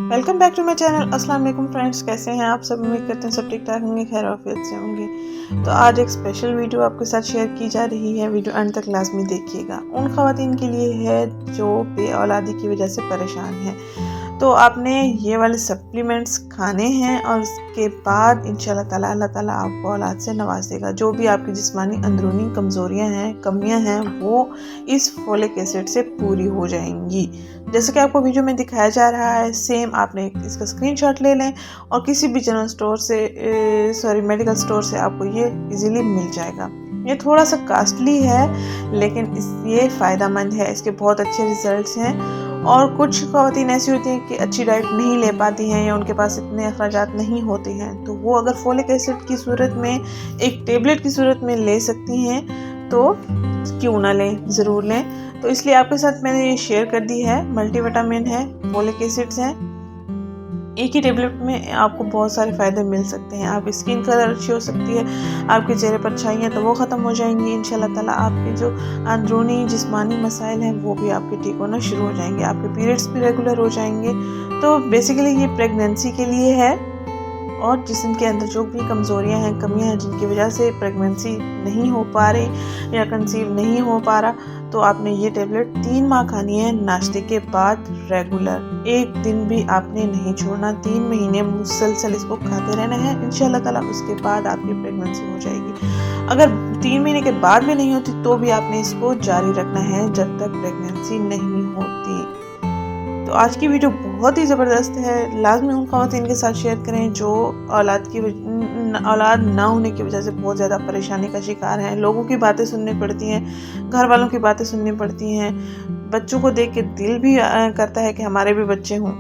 Welcome back to my channel. अस्सलाम वालेकुम friends, कैसे हैं आप सब? उम्मीद करते हैं सब ठीक ठाक होंगे, खैर आफियत से होंगे। तो आज एक स्पेशल वीडियो आपके साथ शेयर की जा रही है। वीडियो अंत तक लाजमी देखिएगा। उन ख़वातीन के लिए है जो बे औलादी की वजह से परेशान हैं। तो आपने ये वाले सप्लीमेंट्स खाने हैं और उसके बाद इंशाल्लाह ताला अल्लाह ताला आपको औलाद से नवाज देगा। जो भी आपकी जिस्मानी अंदरूनी कमज़ोरियां हैं, कमियां हैं, वो इस फोलिक एसिड से पूरी हो जाएंगी। जैसे कि आपको वीडियो में दिखाया जा रहा है, सेम आपने इसका स्क्रीनशॉट ले लें और किसी भी जनरल स्टोर से मेडिकल स्टोर से आपको ये इजीली मिल जाएगा। ये थोड़ा सा कास्टली है लेकिन ये फ़ायदेमंद है, इसके बहुत अच्छे रिजल्ट्स हैं। और कुछ ख़वातीन ऐसी होती हैं कि अच्छी डाइट नहीं ले पाती हैं या उनके पास इतने अखराजात नहीं होते हैं, तो वो अगर फोलिक एसिड की सूरत में एक टेबलेट की सूरत में ले सकती हैं तो क्यों ना लें, ज़रूर लें। तो इसलिए आपके साथ मैंने ये शेयर कर दी है। मल्टीविटामिन है, फोलिक एसिड्स हैं, एक ही टेबलेट में आपको बहुत सारे फ़ायदे मिल सकते हैं। आपकी स्किन कलर अच्छी हो सकती है, आपके चेहरे पर छाइयाँ तो वो ख़त्म हो जाएंगी इंशाल्लाह ताला। आपके जो अंदरूनी जिस्मानी मसाइल हैं वो भी आपके ठीक होना शुरू हो जाएंगे, आपके पीरियड्स भी रेगुलर हो जाएंगे। तो बेसिकली ये प्रेगनेंसी के लिए है और जिस्म के अंदर जो भी कमज़ोरियां हैं, कमियां हैं, जिनकी वजह से प्रेगनेंसी नहीं हो पा रही या कंसीव नहीं हो पा रहा, तो आपने ये टेबलेट 3 माह खानी है नाश्ते के बाद रेगुलर। एक दिन भी आपने नहीं छोड़ना, 3 महीने मुसलसल इसको खाते रहना है इंशाल्लाह ताला। उसके बाद आपकी प्रेगनेंसी हो जाएगी। अगर 3 महीने के बाद भी नहीं होती तो भी आपने इसको जारी रखना है जब तक प्रेगनेंसी नहीं होती। तो आज की वीडियो बहुत ही ज़बरदस्त है। लाजमी उन ख़वातीन के साथ शेयर करें जो औलाद ना होने की वजह से बहुत ज़्यादा परेशानी का शिकार हैं। लोगों की बातें सुननी पड़ती हैं, घर वालों की बातें सुननी पड़ती हैं, बच्चों को देख के दिल भी करता है कि हमारे भी बच्चे हों।